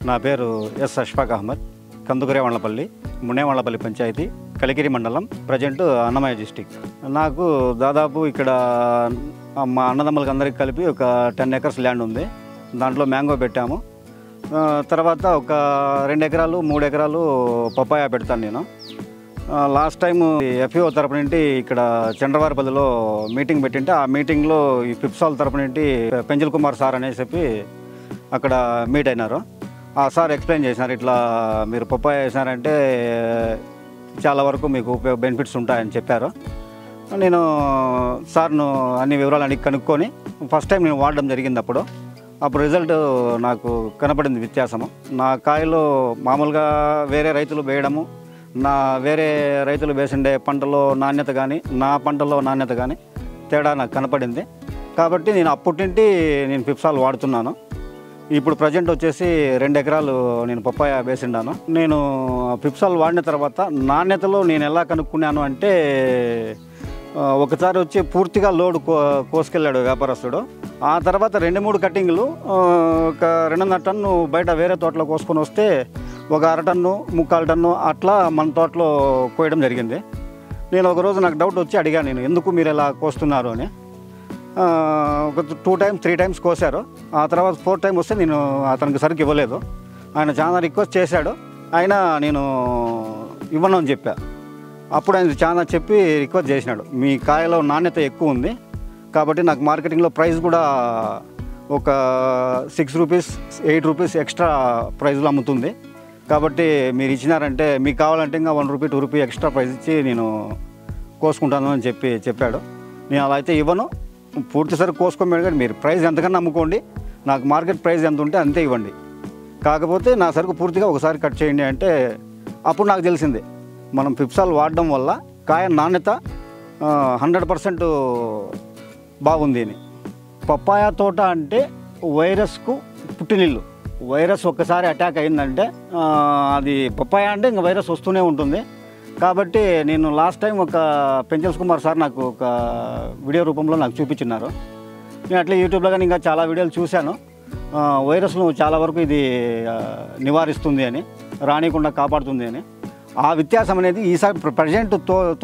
నా పేరు ఎస్ అష్ఫాక్ అహ్మద్, కందుకరేవాళ్లపల్లి, మునేవాళ్లపల్లి పంచాయతీ, కలికిరి మండలం, ప్రజెంట్ అన్నమయ్య డిస్టిక్. నాకు దాదాపు ఇక్కడ మా అన్నదమ్ములకి అందరికి కలిపి ఒక 10 ఎకర్స్ ల్యాండ్ ఉంది. దాంట్లో మ్యాంగో పెట్టాము. తర్వాత ఒక 2 ఎకరాలు 3 ఎకరాలు పపాయ పెడతాను నేను. లాస్ట్ టైం ఎఫ్ఈఓ తరపు నుండి ఇక్కడ చంద్రవారిపల్లిలో మీటింగ్ పెట్టింటే ఆ మీటింగ్లో ఈ పిప్సాల్ తరపు నుండి పెంజల్ కుమార్ సార్ అనేసి చెప్పి అక్కడ మీట్ అయినారు. ఆ సార్ ఎక్స్ప్లెయిన్ చేసినారు, ఇట్లా మీరు పప్పాయ వేసినారంటే చాలా వరకు మీకు బెనిఫిట్స్ ఉంటాయని చెప్పారు. నేను సార్ను అన్ని వివరాలు అడిగి కనుక్కొని ఫస్ట్ టైం నేను వాడడం జరిగింది. అప్పుడు రిజల్ట్ నాకు కనపడింది వ్యత్యాసము. నా కాయలో మామూలుగా వేరే రైతులు వేయడము, వేరే రైతులు వేసిండే పంటలో నాణ్యత కానీ నా పంటలో నాణ్యత కానీ తేడా నాకు కనపడింది. కాబట్టి నేను అప్పటి నుండి నేను పిప్సాల్ వాడుతున్నాను. ఇప్పుడు ప్రజెంట్ వచ్చేసి 2 ఎకరాలు నేను పప్పాయ వేసిండాను. నేను పిప్సాల్ వాడిన తర్వాత నాణ్యతలో నేను ఎలా కనుక్కున్నాను అంటే, ఒకసారి వచ్చి పూర్తిగా లోడ్ కోసుకెళ్ళాడు వ్యాపారస్తుడు. ఆ తర్వాత 2-3 కట్టింగ్లు ఒక 2.5 టన్ను బయట వేరే తోటలో కోసుకొని వస్తే ఒక 1/2 టన్ను 3/4 టన్ను అట్లా మన తోటలో కోయడం జరిగింది. నేను ఒకరోజు నాకు డౌట్ వచ్చి అడిగాను, నేను ఎందుకు మీరు ఎలా కోస్తున్నారు అని. ఒక 2 టైమ్స్ 3 టైమ్స్ కోసారు. ఆ తర్వాత 4th టైం వస్తే నేను అతనికి సరికి ఇవ్వలేదు. ఆయన చాలా రిక్వెస్ట్ చేశాడు, అయినా నేను ఇవ్వను అని చెప్పా. అప్పుడు ఆయన చాలా చెప్పి రిక్వెస్ట్ చేసినాడు, మీ కాయలో నాణ్యత ఎక్కువ ఉంది కాబట్టి నాకు మార్కెటింగ్లో ప్రైస్ కూడా ఒక 6 రూపీస్ 8 రూపీస్ ఎక్స్ట్రా ప్రైస్లో అమ్ముతుంది. కాబట్టి మీరు ఇచ్చినారంటే మీకు కావాలంటే ఇంకా 1 రూపీ 2 రూపీ ఎక్స్ట్రా ప్రైస్ ఇచ్చి నేను కోసుకుంటాను అని చెప్పాడు. నేను అలా అయితే ఇవ్వను, పూర్తిసారి కోసుకోమేడు కానీ మీరు ప్రైస్ ఎంతకన్నా అమ్ముకోండి, నాకు మార్కెట్ ప్రైస్ ఎంత ఉంటే అంతే ఇవ్వండి, కాకపోతే నా సరుకు పూర్తిగా ఒకసారి కట్ చేయండి అంటే అప్పుడు నాకు తెలిసింది మనం పిప్సాల్ వాడడం వల్ల కాయ నాణ్యత 100% బాగుంది అని. పప్పాయ తోట అంటే వైరస్కు పుట్టినిల్లు. వైరస్ ఒక్కసారి అటాక్ అయిందంటే అది పప్పాయ అంటే ఇంకా వైరస్ వస్తూనే ఉంటుంది. కాబట్టి నేను లాస్ట్ టైం ఒక పెంచల్ కుమార్ సార్ నాకు ఒక వీడియో రూపంలో నాకు చూపించినారు. నేను అట్లా యూట్యూబ్లో కానీ ఇంకా చాలా వీడియోలు చూశాను. వైరస్ను చాలా వరకు ఇది నివారిస్తుంది అని, రానికుండా కాపాడుతుంది అని. ఆ వ్యత్యాసం అనేది ఈసారి ప్రజెంట్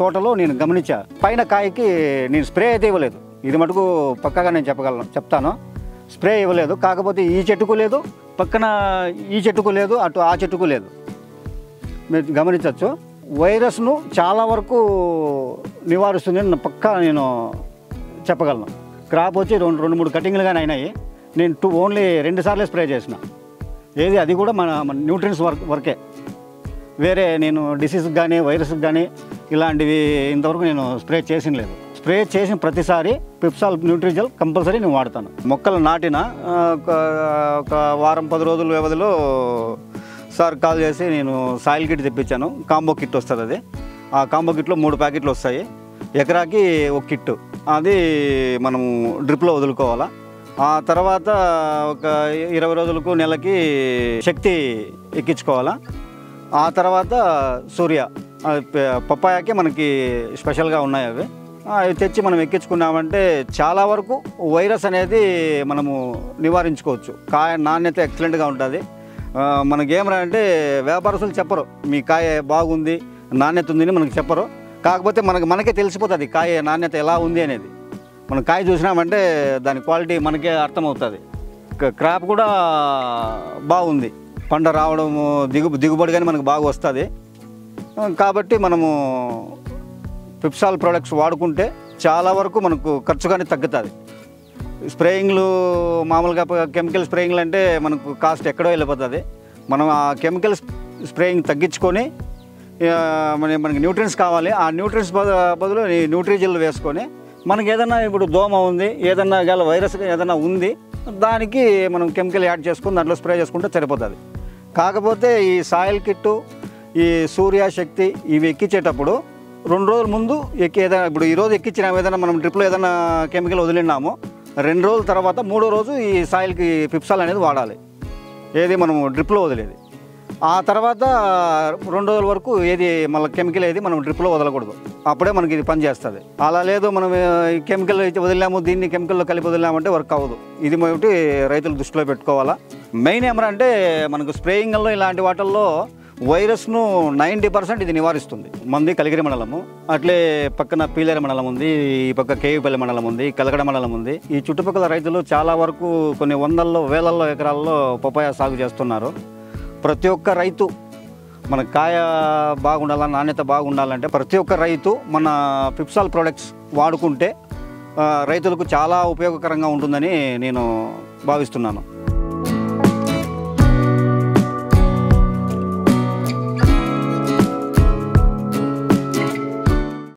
తోటలో నేను గమనించా. పైన కాయకి నేను స్ప్రే అయితే ఇవ్వలేదు, ఇది మటుకు పక్కాగా నేను చెప్తాను. స్ప్రే ఇవ్వలేదు, కాకపోతే ఈ చెట్టుకు లేదు, పక్కన ఈ చెట్టుకు లేదు, అటు ఆ చెట్టుకు లేదు. మీరు గమనించవచ్చు, వైరస్ను చాలా వరకు నివారిస్తుంది అని పక్కా నేను చెప్పగలను. క్రాప్ వచ్చి 2-3 కటింగ్లు కానీ అయినాయి. నేను ఓన్లీ 2 సార్లే స్ప్రే చేసిన. ఏది అది కూడా మన న్యూట్రియన్స్ వర్కే. వేరే నేను డిసీజ్కి కానీ వైరస్కి కానీ ఇలాంటివి ఇంతవరకు నేను స్ప్రే చేసిన లేదు. స్ప్రే చేసిన ప్రతిసారి పిప్సాల్ న్యూట్రిజల్ కంపల్సరీ నేను వాడతాను. మొక్కలు నాటిన ఒక వారం 10 రోజుల వ్యవధిలో సార్ కాల్ చేసి నేను సాయిల్ కిట్ తెప్పించాను. కాంబో కిట్ వస్తుంది అది. ఆ కాంబో కిట్లో 3 ప్యాకెట్లు వస్తాయి. ఎకరాకి 1 కిట్టు. అది మనం డ్రిప్లో వదులుకోవాలా. ఆ తర్వాత ఒక 20 రోజులకు నెలకి శక్తి ఎక్కించుకోవాలా. ఆ తర్వాత సూర్య పప్పాయకి మనకి స్పెషల్గా ఉన్నాయి అవి తెచ్చి మనం ఎక్కించుకున్నామంటే చాలా వరకు వైరస్ అనేది మనము నివారించుకోవచ్చు. కాయ నాణ్యత ఎక్సలెంట్గా ఉంటుంది. మనకేమరా అంటే వ్యాపారస్తులు చెప్పరు మీ కాయ బాగుంది నాణ్యత ఉందని మనకు చెప్పరు. కాకపోతే మనకే తెలిసిపోతుంది కాయ నాణ్యత ఎలా ఉంది అనేది. మనం కాయ చూసినామంటే దాని క్వాలిటీ మనకే అర్థమవుతుంది. క్రాప్ కూడా బాగుంది, పంట రావడము దిగుబడి కానీ మనకు బాగా వస్తుంది. కాబట్టి మనము పిప్సాల్ ప్రోడక్ట్స్ వాడుకుంటే చాలా వరకు మనకు ఖర్చు కానీ తగ్గుతుంది. స్ప్రేయింగ్లు మామూలుగా కెమికల్ స్ప్రేయింగ్లు అంటే మనకు కాస్ట్ ఎక్కడో వెళ్ళిపోతుంది. మనం ఆ కెమికల్ స్ప్రేయింగ్ తగ్గించుకొని మనకి న్యూట్రియన్స్ కావాలి. ఆ న్యూట్రియన్స్ బదులు న్యూట్రిజిల్ వేసుకొని మనకి ఏదైనా ఇప్పుడు దోమ ఉంది, ఏదన్నా వైరస్ ఏదైనా ఉంది, దానికి మనం కెమికల్ యాడ్ చేసుకొని దాంట్లో స్ప్రే చేసుకుంటే సరిపోతుంది. కాకపోతే ఈ సాయిల్ కిట్టు, ఈ సూర్య శక్తి ఇవి ఎక్కించేటప్పుడు 2 రోజుల ముందు ఏదైనా ఇప్పుడు ఈరోజు ఎక్కించినాము, ఏదైనా మనం డ్రిప్లో ఏదైనా కెమికల్ వదిలినాము, 2 రోజుల తర్వాత 3వ రోజు ఈ సాయిల్కి పిప్సాల్ అనేది వాడాలి. ఏది మనము డ్రిప్లో వదిలేది. ఆ తర్వాత 2 రోజుల వరకు ఏది మళ్ళీ కెమికల్ ఏది మనం డ్రిప్లో వదలకూడదు. అప్పుడే మనకి ఇది పని చేస్తుంది. అలా లేదు మనం ఈ కెమికల్ అయితే వదిలాము, దీన్ని కెమికల్లో కలిపి వదిలామంటే వర్క్ అవ్వదు. ఇది ఒకటి రైతులు దృష్టిలో పెట్టుకోవాలా. మెయిన్ ఏమనంటే మనకు స్ప్రేయింగ్లో ఇలాంటి వాటిల్లో వైరస్ను 90% ఇది నివారిస్తుంది. మంది కలిగిరి మండలము, అట్లే పక్కన పీలేరు మండలం ఉంది, ఈ పక్క కేవీపల్లి మండలం ఉంది, కలకడ మండలం ఉంది. ఈ చుట్టుపక్కల రైతులు చాలా వరకు కొన్ని వందల్లో వేలల్లో ఎకరాల్లో పపాయ సాగు చేస్తున్నారు. ప్రతి ఒక్క రైతు మన కాయ బాగుండాలని, నాణ్యత బాగుండాలంటే ప్రతి ఒక్క రైతు మన పిప్సాల్ ప్రొడక్ట్స్ వాడుకుంటే రైతులకు చాలా ఉపయోగకరంగా ఉంటుందని నేను భావిస్తున్నాను.